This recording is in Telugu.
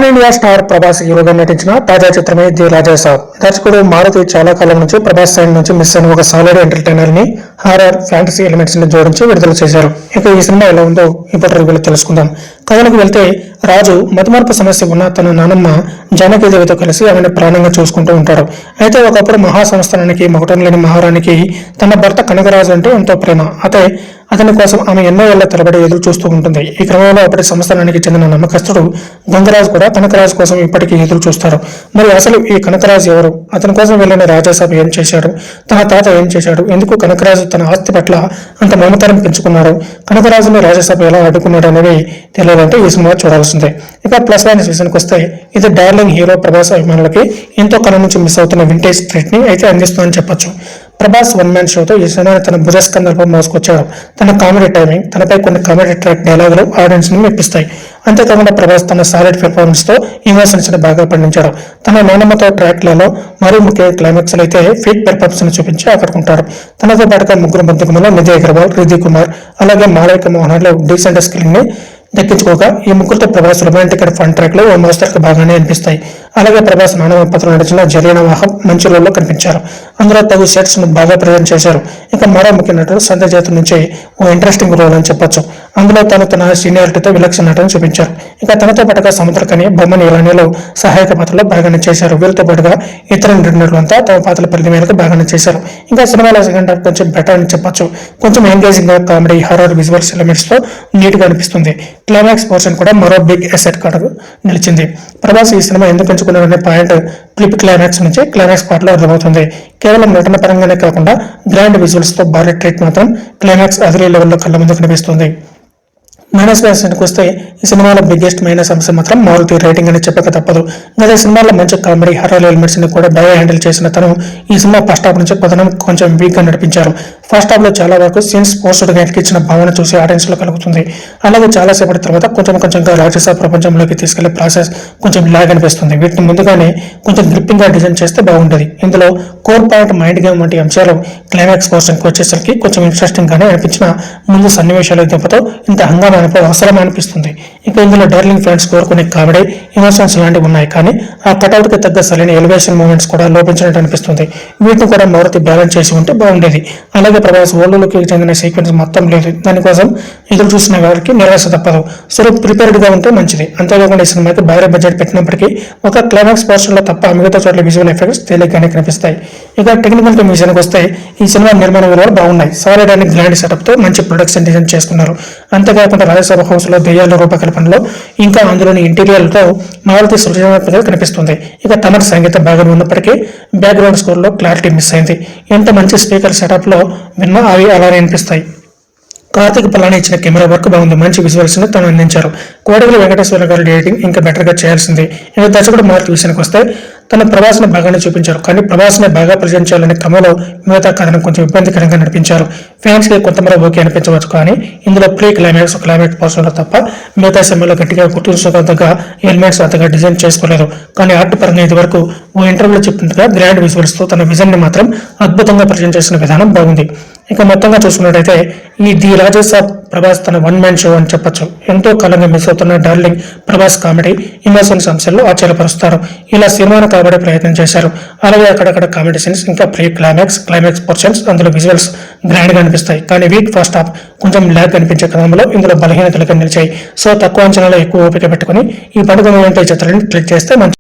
పాన్ ఇండియా స్టార్ ప్రభాస్ హీరోగా నటించిన తాజా చిత్రమే ది రాజాసాబ్. దర్శకుడు మారుతి చాలా కాలం నుంచి ప్రభాస్ సైడ్ నుంచి మిస్ అయిన ఒక సాలిడ్ ఎంటర్టైనర్ ని హారర్ ఫ్యాంటసీ ఎలిమెంట్స్ ని జోడించి విడుదల చేశారు. ఇక ఈ సినిమా ఎలా ఉందో ఇప్పుడు రివ్యూలో తెలుసుకుందాం. కథలకు వెళ్తే రాజు మతిమరుపు సమస్య ఉన్న తన నానమ్మ జానకీదేవితో కలిసి ఆమెను ప్రాణంగా చూసుకుంటూ ఉంటాడు. అయితే ఒకప్పుడు మహాసంస్థానానికి మకుటం లేని మహారానికి తన భర్త కనకరాజు అంటే ఎంతో ప్రేమ. అతని కోసం ఆమె ఎన్నో ఏళ్ల తరబడి ఎదురు చూస్తూ ఉంటుంది. ఈ క్రమంలో అప్పటి సంస్థానానికి చెందిన నమ్మకస్తుడు గంగరాజు కూడా కనకరాజు కోసం ఇప్పటికీ ఎదురు చూస్తారు. మరి అసలు ఈ కనకరాజు ఎవరు? అతని కోసం వెళ్ళిన రాజాసాబ్ ఏం చేశాడు? తన తాత ఏం చేశాడు? ఎందుకు కనకరాజు తన ఆస్తి పట్ల అంత మమకారం పెంచుకున్నాడు? కనకరాజుని రాజాసాబ్ ఎలా అడ్డుకున్నాడు అనేవి తెలియాలంటే ఈ సినిమా చూడాల్సిందే. ఇక ప్లస్ మైనస్ విషయానికి వస్తే ఇది డార్లింగ్ హీరో ప్రభాస్ అభిమానులకి ఎంతో కాలం నుంచి మిస్ అవుతున్న వింటేజ్ ట్రీట్ ని అయితే అందిస్తుందని చెప్పొచ్చు. ప్రభాస్ వన్ మ్యాన్ షోతో ఈ సినిమాని తన భుజస్కంధాలపై మోసుకొచ్చాడు. తన కామెడీ టైమింగ్, తనపై కొన్ని కామెడీ ట్రాక్ డైలాగులు ఆడియన్స్ ని మెప్పిస్తాయి. అంతేకాకుండా ప్రభాస్ తన సాలిడ్ పెర్ఫార్మెన్స్ తో ఎమోషన్స్ ని బాగా పండించాడు. తన నానమ్మతో ట్రాక్లలో మరీ ముఖ్య క్లైమాక్స్ అయితే ఫీట్ పెర్ఫార్మెన్స్ ని చూపించి ఆకట్టుకుంటాడు. తనతో పాటుగా ముగ్గురు బంధుకులలో నిధి అగర్వాల్, రిధి కుమార్, అలాగే మాళవిక మోహన్ డీసెంట్ స్కిల్లింగ్ ని దక్కించుకోగా ఈ ముగ్గురితో Prabhas romantic and fun track లో ఓ మోస్తరుకు బాగానే అనిపిస్తాయి. అలాగే ప్రభాస్ నానమ్మ పత్రం నడిచిన జరీనా వాహబ్ మంచి రోల్లో కనిపించారు. అందులో తగు సెట్స్ ను బాగా ప్రజెంట్ చేశారు. ఇక మరో ముఖ్య నటుడు సంజయ్ దత్ నుంచి ఓ ఇంట్రెస్టింగ్ రోల్ అని చెప్పొచ్చు. అందులో తన సీనియారిటీతో విలక్షణ నటన చూపించారు. ఇక తనతో పాటుగా సముద్రకని, బొమ్మని ఇలానీలో సహాయక పాత్రలో బాగానే చేశారు. వీరితో పాటుగా ఇతర నటులు అంతా తమ పాత్రల పరిధి మేరకు బాగానే చేశారు. ఇంకా సినిమాలో సెకండ్ హాఫ్ కొంచెం బెటర్ అని చెప్పొచ్చు. కొంచెం ఎంగేజింగ్ గా కామెడీ, హారర్ విజువల్స్ ఎలిమెంట్స్ తో నీట్ గా అనిపిస్తుంది. క్లైమాక్స్ పోర్షన్ కూడా మరో బిగ్ ఎసెట్ కార్డు నిలిచింది. ప్రభాస్ ఈ సినిమా ఎందుకు ఎంచుకున్నారనే పాయింట్ క్లిప్ క్లైమాక్స్ నుంచి క్లైమాక్స్ పార్ట్ లో అర్థమవుతుంది. కేవలం నటన పరంగానే కాకుండా గ్రాండ్ విజువల్స్ తో భారీ ట్రీట్ మాత్రం క్లైమాక్స్ అదిరే లెవెల్లో కళ్ళ ముందు కనిపిస్తుంది. మైనస్ విషయానికి వస్తే ఈ సినిమాలో బిగ్గెస్ట్ మైనస్ అంశం మాత్రం మారుతి రైటింగ్ అని చెప్పక తప్పదు. గత సినిమాలో మంచి కామెడీ, హర్రర్ ఎలిమెంట్స్ ని కూడా బాగా హ్యాండిల్ చేసిన తను ఈ సినిమా ఫస్ట్ హాఫ్ నుంచి పతనం కొంచెం వీక్ గా నడిపించారు. ఫస్ట్ హాఫ్ లో చాలా వరకు సీన్స్ పోస్టెడ్ గా ఇచ్చిన భావన చూసి ఆడియన్స్ లో కలుగుతుంది. అలాగే చాలా సేపటి తర్వాత కొంచెంగా రాజసాబ్ ప్రపంచంలోకి తీసుకెళ్లే ప్రాసెస్ కొంచెం లాగ్ అనిపిస్తుంది. వీటిని ముందుగానే కొంచెం గ్రిప్పింగ్ గా డిజైన్ చేస్తే బాగుంటుంది. ఇందులో కోర్ పాయింట్, మైండ్ గేమ్ వంటి అంశాలు క్లైమాక్స్ పోర్షన్ కి వచ్చేసరికి కొంచెం ఇంట్రెస్టింగ్ గానే అనిపించిన ముందు సన్నివేశాల దెబ్బతో ఇంత హంగామా అవసరం అనిపిస్తుంది. ఇక ఇందులో డార్లింగ్ ఫ్రెండ్స్ కోరుకునే కామెడీ, ఎమోషన్స్ లాంటివి ఉన్నాయి. కానీ ఆ కటౌట్ కి తగ్గ సరైన ఎలివేషన్ మూమెంట్స్ కూడా లోపించినట్టు అనిపిస్తుంది. వీటిని కూడా మారుతి బ్యాలెన్స్ చేసి ఉంటే బాగుండేది. అలాగే ప్రభాస్ ఓల్డ్కి చెందిన సీక్వెన్స్ మొత్తం లేదు. దానికోసం ఎదురు చూసిన వారికి నిరాశ తప్పదు. సో ప్రిపేర్డ్ గా ఉంటే మంచిది. అంతేకాకుండా ఈ సినిమాకి భారీ బడ్జెట్ పెట్టినప్పటికీ ఒక క్లైమాక్స్ పోర్షన్ లో తప్ప మిగతా చోట్ల విజువల్ ఎఫెక్ట్స్ తేలిగ్గానే కనిపిస్తాయి. ఇక టెక్నికల్ విషయానికి వస్తే ఈ సినిమా నిర్మాణ విలువలు బాగున్నాయి. సాలిడ్ అండ్ గ్రాండ్ సెటప్ తో మంచి ప్రొడక్షన్ డిజైన్ చేసుకున్నారు. అంతేకాకుండా రాజసభ హౌస్ లో దెయ్యాల రూపకల్పనలో ఇంకా అందులోని ఇంటీరియర్ తో మారుతి సృజనాత్మకత కనిపిస్తుంది. ఇక తమిళ సంగీతం బాగా ఉన్నప్పటికీ బ్యాక్గ్రౌండ్ స్కోర్ లో క్లారిటీ మిస్ అయింది. ఎంత మంచి స్పీకర్ సెటప్ లో విన్నా అవి అలానే అనిపిస్తాయి. కార్తిక్ పల్లాని ఇచ్చిన కెమెరా వర్క్ బాగుంది. మంచి విజువల్స్ ని తను అందించారు. కోడగిరి వెంకటేశ్వర గారి ఎడిటింగ్ ఇంకా బెటర్ గా చేయాల్సింది. ఇక దర్శకుడు మారుతి విషయానికి వస్తే తన ప్రభాస్ ని బాగానే చూపించారు. కానీ ప్రభాస్ ని బాగా ప్రజెంట్ చేయాలనే క్రమంలో మిగతా కథను కొంచెం ఇబ్బందికరంగా నడిపించారు. ఫ్యాన్స్ కి కొంతమంది ఓకే అనిపించవచ్చు. కానీ ఇందులో క్లైమాక్స్ పోర్షన్ లో తప్ప మిగతా సమయంలో గట్టిగా గుర్తుంచుకోదగ్గ ఎలిమెంట్స్ అంతగా డిజైన్ చేసుకోలేదు. కానీ ఆర్ట్ పరంగా ఇది వరకు ఓ ఇంటర్వ్యూలో చెప్పినట్టుగా గ్రాండ్ విజువల్స్ తో తన విజన్ ని మాత్రం అద్భుతంగా ప్రజెంట్ చేసిన విధానం బాగుంది. ఇక మొత్తంగా చూసుకున్నట్టయితే ఈ ది రాజసాబ్ ప్రభాస్ తన వన్ మ్యాన్ షో అని చెప్పొచ్చు. ఎంతో కాలంగా మిస్ అవుతున్న డార్లింగ్ ప్రభాస్ కామెడీ, ఎమోషన్స్ అంశాల్లో ఆశ్చర్యపరుస్తారు. ఇలా సినిమాను కాబడే ప్రయత్నం చేశారు. అలాగే అక్కడక్కడ కామెడీ సీన్స్, ఇంకా క్లైమాక్స్ పోర్షన్స్, అందులో విజువల్స్ గ్రాండ్ గా అనిపిస్తాయి. కానీ వీక్ ఫస్ట్ హాఫ్ కొంచెం ల్యాగ్ కనిపించే క్రమంలో ఇందులో బలహీనతలుగా నిలిచాయి. సో తక్కువ అంచనాలో ఎక్కువ ఓపిక పెట్టుకుని ఈ పండుగ మూమెంట్ చిత్రాన్ని క్లిక్ చేస్తే మంచి